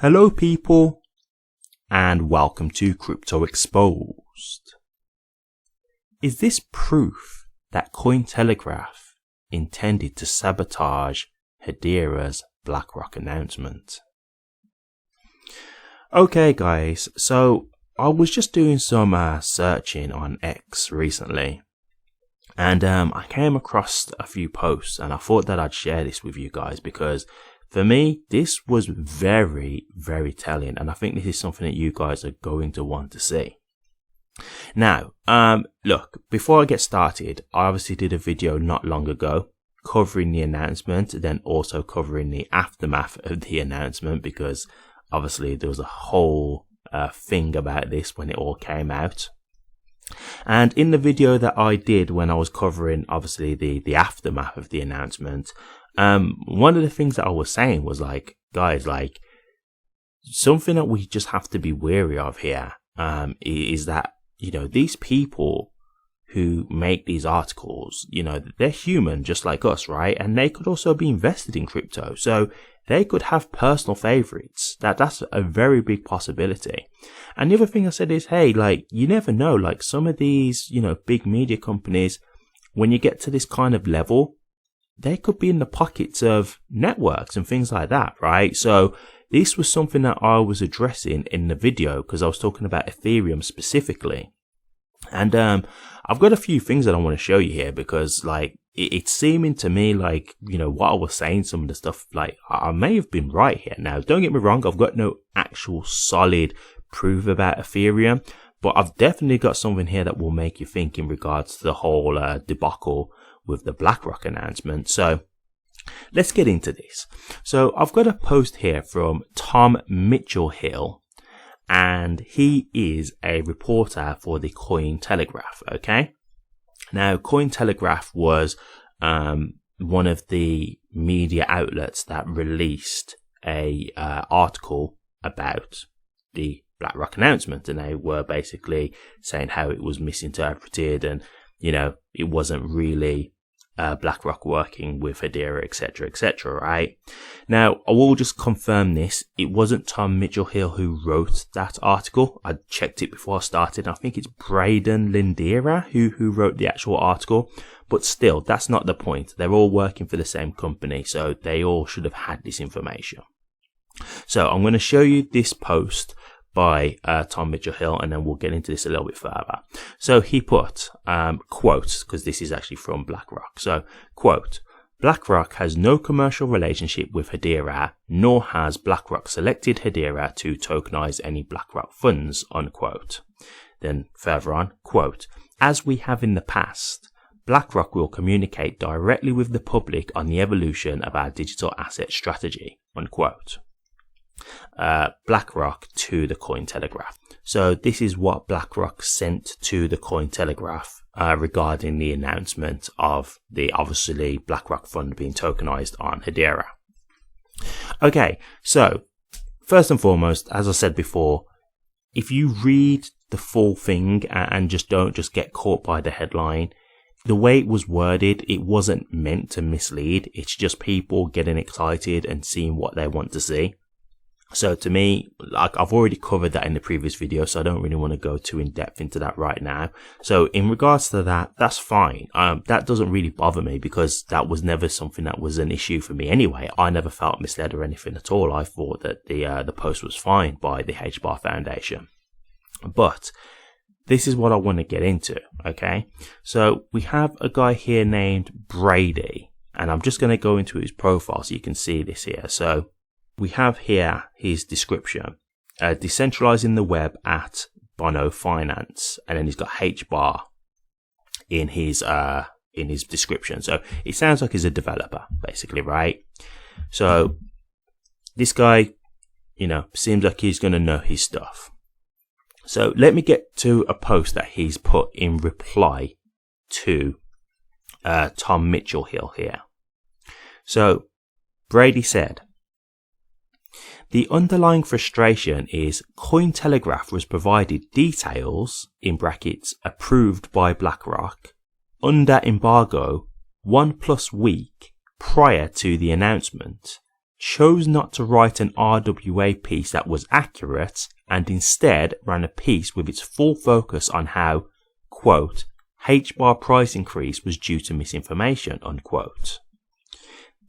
Hello people, and welcome to Crypto Exposed. Is this proof that Cointelegraph intended to sabotage Hedera's BlackRock announcement? Okay guys, so I was just doing some searching on X recently, and I came across a few posts, and I thought that I'd share this with you guys because for me, this was very, very telling, and I think this is something that you guys are going to want to see. Now, look, before I get started, I obviously did a video not long ago covering the announcement, then also covering the aftermath of the announcement, because obviously there was a whole thing about this when it all came out. And in the video that I did when I was covering obviously the aftermath of the announcement, one of the things that I was saying was like, guys, like something that we just have to be wary of here is that, you know, these people who make these articles, you know, they're human just like us, right? And they could also be invested in crypto, so they could have personal favorites. That's a very big possibility. And the other thing I said is, hey, like, you never know, like some of these, you know, big media companies, when you get to this kind of level, they could be in the pockets of networks and things like that, right? So this was something that I was addressing in the video because I was talking about Ethereum specifically. And I've got a few things that I want to show you here because, like, it's seeming to me like, you know, what I was saying, some of the stuff, like, I may have been right here. Now, don't get me wrong, I've got no actual solid proof about Ethereum, but I've definitely got something here that will make you think in regards to the whole debacle with the BlackRock announcement. So let's get into this. So I've got a post here from Tom Mitchell-Hill, and he is a reporter for the Cointelegraph. Okay, now Cointelegraph was one of the media outlets that released a article about the BlackRock announcement, and they were basically saying how it was misinterpreted and, you know, it wasn't really BlackRock working with Hedera, etc., right? Now, I will just confirm this. It wasn't Tom Mitchell-Hill who wrote that article. I checked it before I started. I think it's Braden Lindera who wrote the actual article. But still, that's not the point. They're all working for the same company, so they all should have had this information. So I'm going to show you this post by Tom Mitchell-Hill, and then we'll get into this a little bit further. So he put, quote, because this is actually from BlackRock. So, quote, BlackRock has no commercial relationship with Hedera, nor has BlackRock selected Hedera to tokenize any BlackRock funds, unquote. Then further on, quote, as we have in the past, BlackRock will communicate directly with the public on the evolution of our digital asset strategy, unquote. BlackRock to the Cointelegraph. So this is what BlackRock sent to the Cointelegraph regarding the announcement of the obviously BlackRock fund being tokenized on Hedera. Okay, so first and foremost, as I said before, if you read the full thing and just don't just get caught by the headline, the way it was worded, it wasn't meant to mislead. It's just people getting excited and seeing what they want to see. So to me, like, I've already covered that in the previous video, so I don't really want to go too in depth into that right now. So in regards to that, that's fine. That doesn't really bother me because that was never something that was an issue for me anyway. I never felt misled or anything at all. I thought that the post was fine by the HBAR Foundation. But this is what I want to get into, okay? So we have a guy here named Brady, and I'm just going to go into his profile so you can see this here. So we have here his description, decentralizing the web at Bono Finance, and then he's got HBAR in his description. So it sounds like he's a developer, basically, right? So this guy, you know, seems like he's going to know his stuff. So let me get to a post that he's put in reply to Tom Mitchell-Hill here. So Brady said, the underlying frustration is Cointelegraph was provided details, in brackets, approved by BlackRock, under embargo 1+ week prior to the announcement, chose not to write an RWA piece that was accurate and instead ran a piece with its full focus on how, quote, HBAR price increase was due to misinformation, unquote.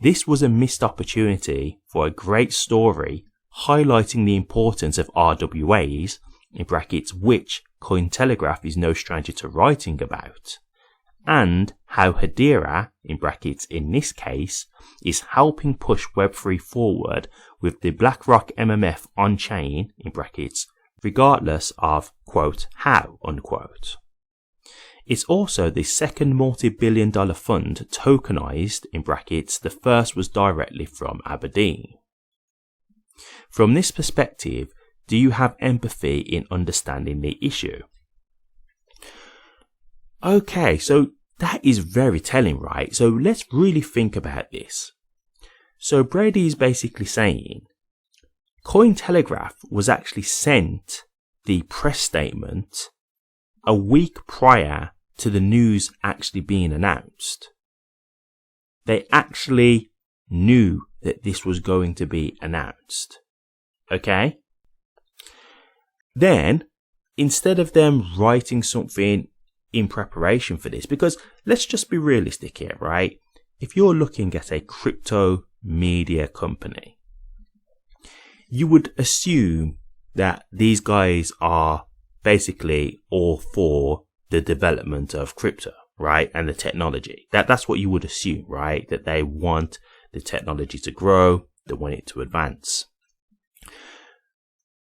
This was a missed opportunity for a great story highlighting the importance of RWAs, in brackets, which Cointelegraph is no stranger to writing about, and how Hedera, in brackets in this case, is helping push Web3 forward with the BlackRock MMF on-chain, in brackets, regardless of, quote, how, unquote. It's also the second multi-billion-dollar fund tokenized, in brackets, the first was directly from Aberdeen. From this perspective, do you have empathy in understanding the issue? Okay, so that is very telling, right? So let's really think about this. So Brady is basically saying Cointelegraph was actually sent the press statement a week prior to the news actually being announced. They actually knew that this was going to be announced. Okay? Then, instead of them writing something in preparation for this, because let's just be realistic here, right? If you're looking at a crypto media company, you would assume that these guys are basically all for the development of crypto, right? And the technology. That's what you would assume, right? That they want the technology to grow, they want it to advance.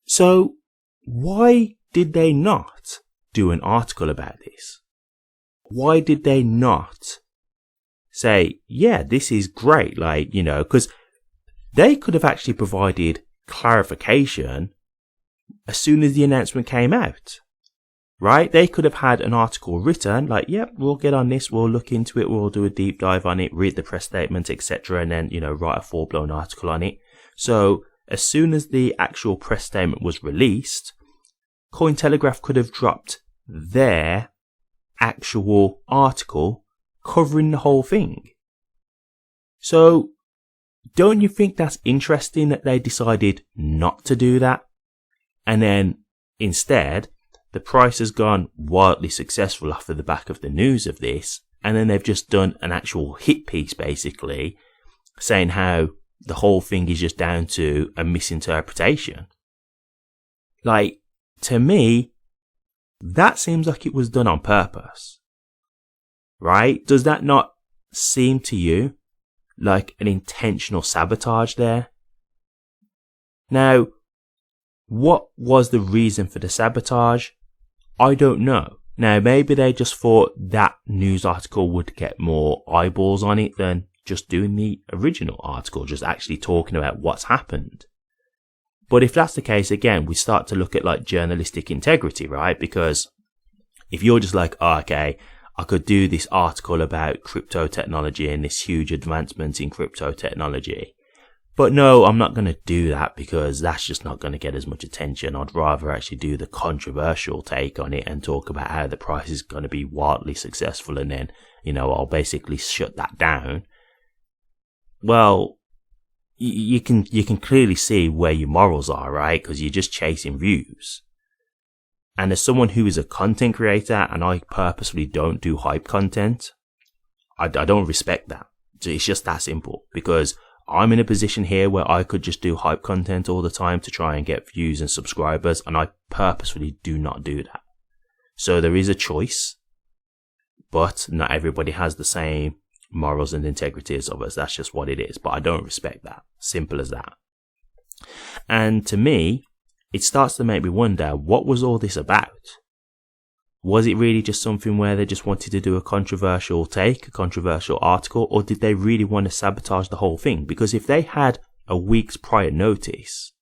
So why did they not do an article about this? Why did they not say, yeah, this is great, like, you know, because they could have actually provided clarification as soon as the announcement came out, right? They could have had an article written like, yep, we'll get on this, we'll look into it, we'll do a deep dive on it, read the press statement, etc., and then, you know, write a full-blown article on it. So as soon as the actual press statement was released, Cointelegraph could have dropped their actual article covering the whole thing. So don't you think that's interesting that they decided not to do that? And then instead, the price has gone wildly successful off of the back of the news of this. And then they've just done an actual hit piece, basically, saying how the whole thing is just down to a misinterpretation. Like, to me, that seems like it was done on purpose. Right? Does that not seem to you like an intentional sabotage there? Now, what was the reason for the sabotage? I don't know. Now, maybe they just thought that news article would get more eyeballs on it than just doing the original article, just actually talking about what's happened. But if that's the case, again, we start to look at like journalistic integrity, right? Because if you're just like, oh, okay, I could do this article about crypto technology and this huge advancement in crypto technology, but no, I'm not going to do that because that's just not going to get as much attention. I'd rather actually do the controversial take on it and talk about how the price is going to be wildly successful, and then, you know, I'll basically shut that down. Well, you can clearly see where your morals are, right? Because you're just chasing views. And as someone who is a content creator, and I purposefully don't do hype content, I don't respect that. It's just that simple, because I'm in a position here where I could just do hype content all the time to try and get views and subscribers, and I purposefully do not do that. So there is a choice, but not everybody has the same morals and integrity as others. That's just what it is. But I don't respect that. Simple as that. And to me, it starts to make me wonder, what was all this about? Was it really just something where they just wanted to do a controversial take, a controversial article, or did they really want to sabotage the whole thing? Because if they had a week's prior notice,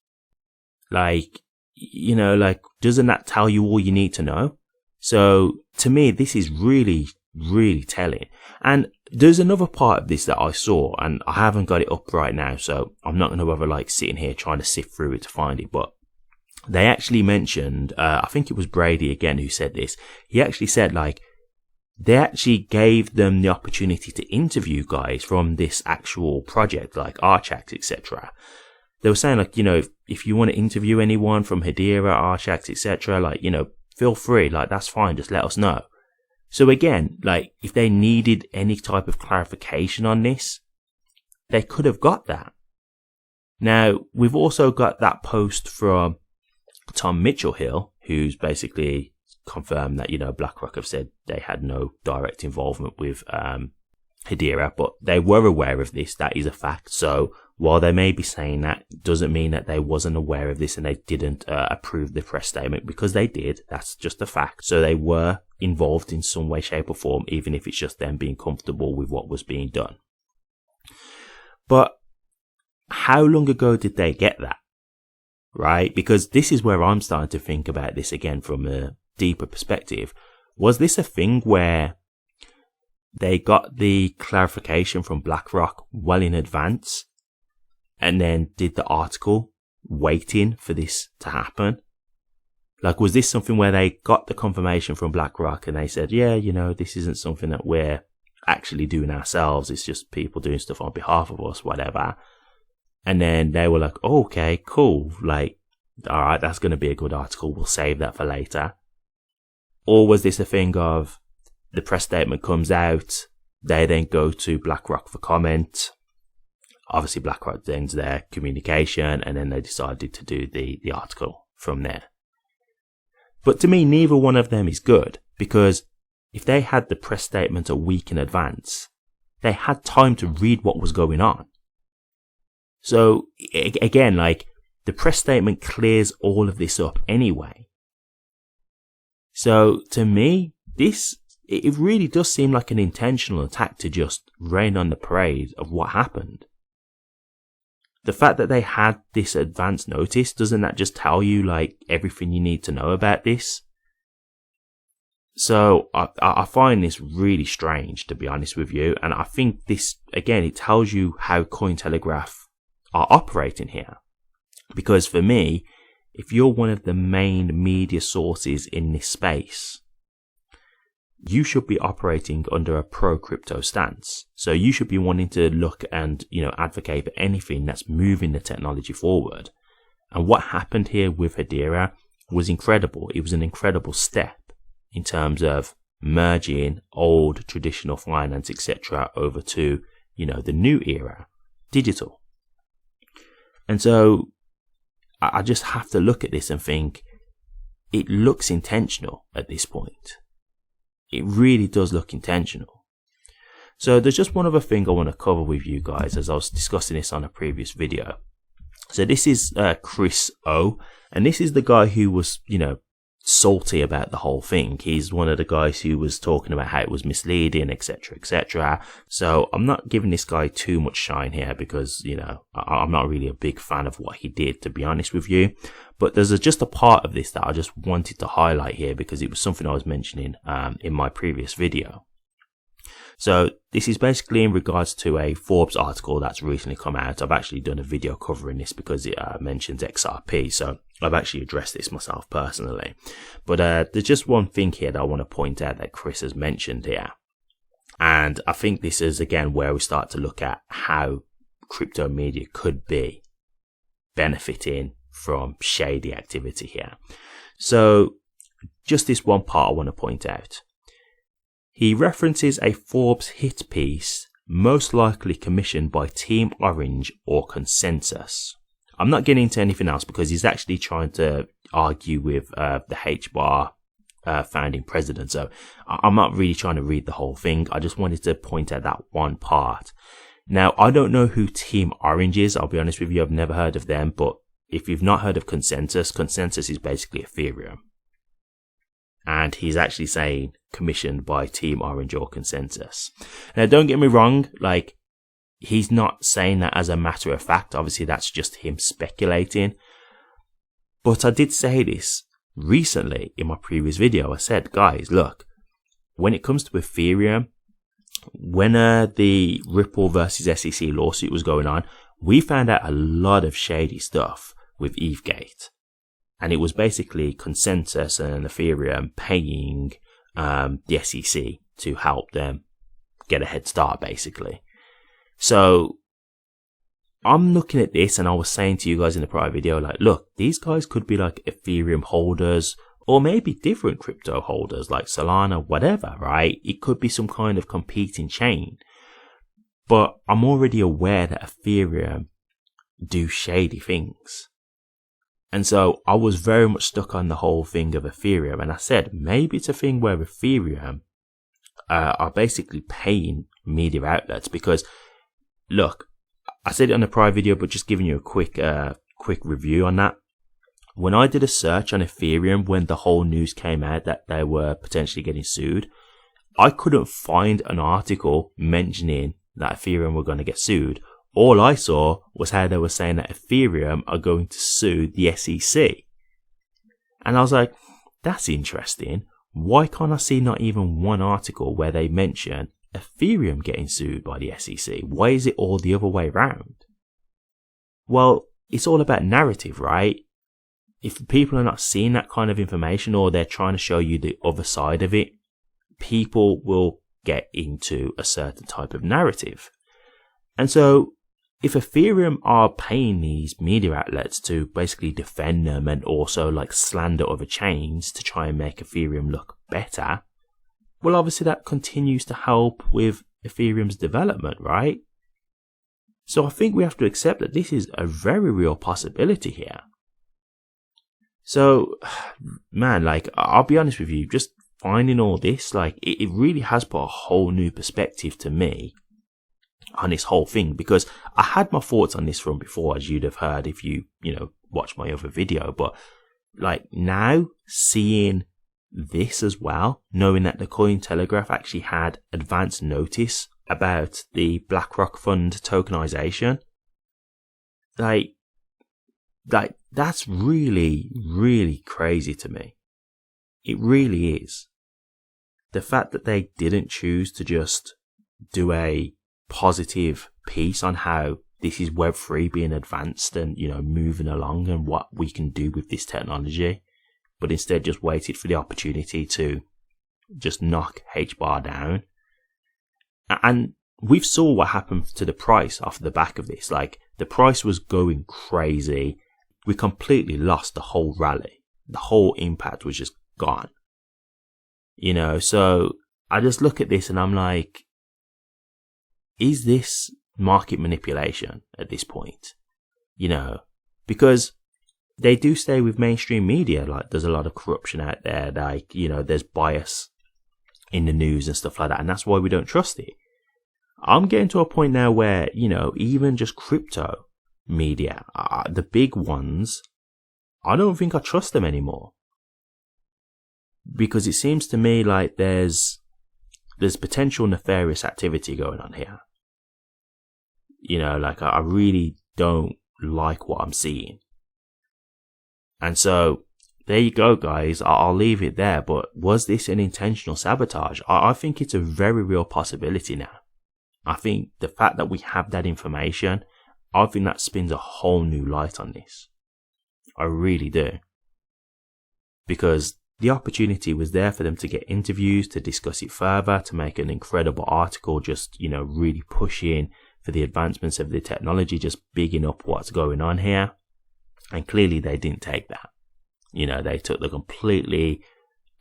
like, you know, like, doesn't that tell you all you need to know? So to me, this is really, really telling. And there's another part of this that I saw, and I haven't got it up right now, so I'm not going to bother like sitting here trying to sift through it to find it, but they actually mentioned, I think it was Brady again who said this. He actually said, like, they actually gave them the opportunity to interview guys from this actual project, like Archax, etc. They were saying, like, if you want to interview anyone from Hedera, Archax, etc., like, feel free, like, that's fine, just let us know. So again, like, if they needed any type of clarification on this, they could have got that. Now, we've also got that post from Tom Mitchell-Hill, who's basically confirmed that, BlackRock have said they had no direct involvement with Hedera, but they were aware of this. That is a fact. So while they may be saying that, doesn't mean that they wasn't aware of this and they didn't approve the press statement, because they did. That's just a fact. So they were involved in some way, shape or form, even if it's just them being comfortable with what was being done. But how long ago did they get that? Right? Because this is where I'm starting to think about this again from a deeper perspective. Was this a thing where they got the clarification from BlackRock well in advance and then did the article waiting for this to happen? Like, was this something where they got the confirmation from BlackRock and they said, yeah, this isn't something that we're actually doing ourselves, it's just people doing stuff on behalf of us, whatever. And then they were like, oh, okay, cool, like, all right, that's going to be a good article, we'll save that for later. Or was this a thing of the press statement comes out, they then go to BlackRock for comment, obviously BlackRock ends their communication, and then they decided to do the article from there. But to me, neither one of them is good, because if they had the press statement a week in advance, they had time to read what was going on. So again, like, the press statement clears all of this up anyway. So to me, it really does seem like an intentional attack to just rain on the parade of what happened. The fact that they had this advance notice, doesn't that just tell you, like, everything you need to know about this? So I find this really strange, to be honest with you. And I think this, again, it tells you how Cointelegraph are operating here. Because for me, if you're one of the main media sources in this space, you should be operating under a pro-crypto stance. So you should be wanting to look and, advocate for anything that's moving the technology forward. And what happened here with Hedera was incredible. It was an incredible step in terms of merging old traditional finance, etc., over to, the new era, digital. And so I just have to look at this and think it looks intentional at this point. It really does look intentional. So there's just one other thing I want to cover with you guys, as I was discussing this on a previous video. So this is Chris O, and this is the guy who was, salty about the whole thing. He's one of the guys who was talking about how it was misleading, etc., etc. So I'm not giving this guy too much shine here because, I'm not really a big fan of what he did, to be honest with you. But there's just a part of this that I just wanted to highlight here because it was something I was mentioning in my previous video. So this is basically in regards to a Forbes article that's recently come out. I've actually done a video covering this because it mentions XRP. So I've actually addressed this myself personally. But there's just one thing here that I want to point out that Chris has mentioned here. And I think this is, again, where we start to look at how crypto media could be benefiting from shady activity here. So just this one part I want to point out. He references a Forbes hit piece, most likely commissioned by Team Orange or Consensus. I'm not getting into anything else because he's actually trying to argue with the HBAR founding president. So I'm not really trying to read the whole thing. I just wanted to point out that one part. Now, I don't know who Team Orange is. I'll be honest with you. I've never heard of them. But if you've not heard of Consensus, Consensus is basically Ethereum. And he's actually saying commissioned by Team Orange or Consensus. Now, don't get me wrong, like, he's not saying that as a matter of fact. Obviously, that's just him speculating. But I did say this recently in my previous video. I said, guys, look, when it comes to Ethereum, when the Ripple versus SEC lawsuit was going on, we found out a lot of shady stuff with ETHgate. And it was basically Consensus and Ethereum paying the SEC to help them get a head start, basically. So I'm looking at this, and I was saying to you guys in the prior video, like, look, these guys could be like Ethereum holders, or maybe different crypto holders like Solana, whatever, right? It could be some kind of competing chain. But I'm already aware that Ethereum do shady things. And so I was very much stuck on the whole thing of Ethereum. And I said, maybe it's a thing where Ethereum are basically paying media outlets. Because, look, I said it on the prior video, but just giving you a quick review on that. When I did a search on Ethereum when the whole news came out that they were potentially getting sued, I couldn't find an article mentioning that Ethereum were going to get sued. All I saw was how they were saying that Ethereum are going to sue the SEC. And I was like, that's interesting. Why can't I see not even one article where they mention Ethereum getting sued by the SEC? Why is it all the other way around? Well, it's all about narrative, right? If people are not seeing that kind of information, or they're trying to show you the other side of it, people will get into a certain type of narrative. And so if Ethereum are paying these media outlets to basically defend them and also like slander other chains to try and make Ethereum look better, well, obviously that continues to help with Ethereum's development, right? So I think we have to accept that this is a very real possibility here. So, man, like, I'll be honest with you, just finding all this, like, it really has put a whole new perspective to me on this whole thing, because I had my thoughts on this from before, as you'd have heard if you watched my other video. But like, now seeing this as well, knowing that the Cointelegraph actually had advance notice about the BlackRock fund tokenization, like that's really, really crazy to me. It really is. The fact that they didn't choose to just do a positive piece on how this is Web3 being advanced and, moving along and what we can do with this technology, but instead just waited for the opportunity to just knock HBAR down. And we've saw what happened to the price off the back of this. Like, the price was going crazy. We completely lost the whole rally. The whole impact was just gone. So I just look at this and I'm like, is this market manipulation at this point? Because they do stay with mainstream media. Like, there's a lot of corruption out there. Like, there's bias in the news and stuff like that. And that's why we don't trust it. I'm getting to a point now where, even just crypto media, the big ones, I don't think I trust them anymore. Because it seems to me like there's potential nefarious activity going on here. Like, I really don't like what I'm seeing. And so there you go, guys. I'll leave it there. But was this an intentional sabotage? I think it's a very real possibility now. I think the fact that we have that information, I think that spins a whole new light on this. I really do. Because the opportunity was there for them to get interviews, to discuss it further, to make an incredible article, just, really pushing for the advancements of the technology, just bigging up what's going on here. And clearly they didn't take that. They took the completely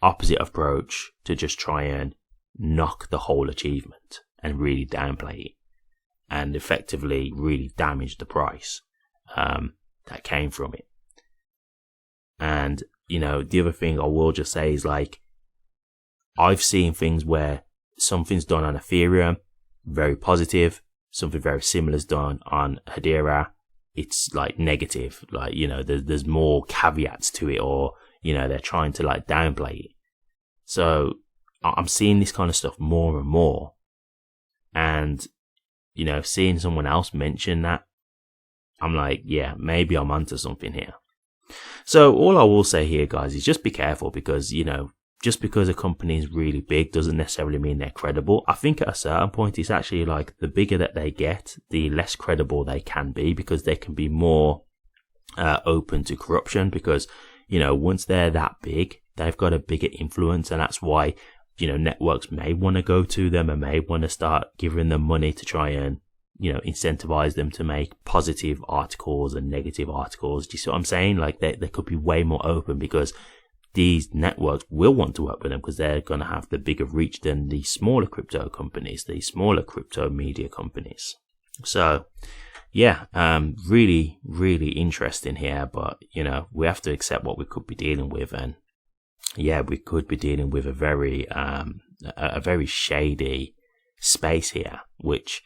opposite approach to just try and knock the whole achievement and really downplay it and effectively really damage the price that came from it. And, the other thing I will just say is, like, I've seen things where something's done on Ethereum, very positive, something very similar is done on Hedera, it's like negative, like, there's more caveats to it, or, they're trying to like downplay it. So I'm seeing this kind of stuff more and more. And, seeing someone else mention that, I'm like, yeah, maybe I'm onto something here. So all I will say here, guys, is just be careful, because, just because a company is really big doesn't necessarily mean they're credible. I think at a certain point, it's actually like the bigger that they get, the less credible they can be, because they can be more open to corruption, because, once they're that big, they've got a bigger influence. And that's why networks may want to go to them and may want to start giving them money to try and, incentivize them to make positive articles and negative articles. Do you see what I'm saying? Like they could be way more open, because these networks will want to work with them because they're going to have the bigger reach than the smaller crypto companies, the smaller crypto media companies. So yeah, really, really interesting here, but we have to accept what we could be dealing with. And yeah, we could be dealing with a very shady space here, which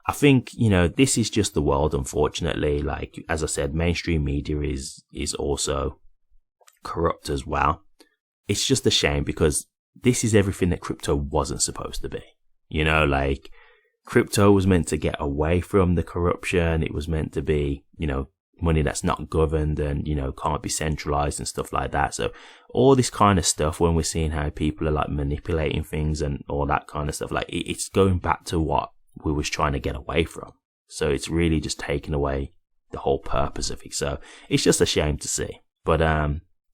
I think, this is just the world, unfortunately. Like, as I said, mainstream media is also corrupt as well. It's just a shame, because this is everything that crypto wasn't supposed to be. Like, crypto was meant to get away from the corruption. It was meant to be, money that's not governed and, can't be centralized and stuff like that. So all this kind of stuff, when we're seeing how people are like manipulating things and all that kind of stuff, like it's going back to what we was trying to get away from. So it's really just taking away the whole purpose of it. So it's just a shame to see. But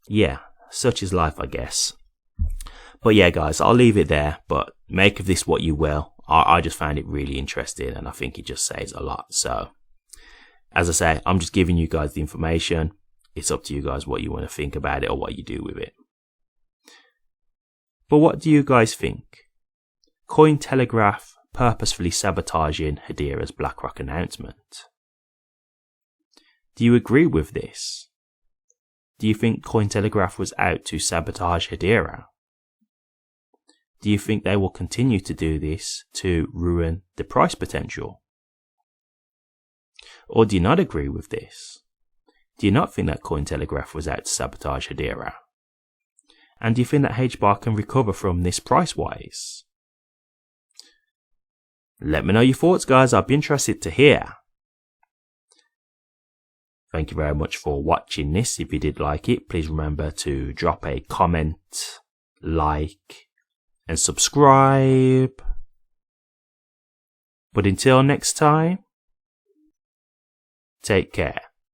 yeah, such is life, I guess. But yeah, guys, I'll leave it there. But make of this what you will. I just found it really interesting, and I think it just says a lot. So as I say, I'm just giving you guys the information. It's up to you guys what you want to think about it or what you do with it. But what do you guys think? Cointelegraph purposefully sabotaging Hedera's BlackRock announcement. Do you agree with this? Do you think Cointelegraph was out to sabotage Hedera? Do you think they will continue to do this to ruin the price potential? Or do you not agree with this? Do you not think that Cointelegraph was out to sabotage Hedera? And do you think that HBAR can recover from this price-wise? Let me know your thoughts, guys. I'd be interested to hear. Thank you very much for watching this. If you did like it, please remember to drop a comment, like, and subscribe. But until next time, take care.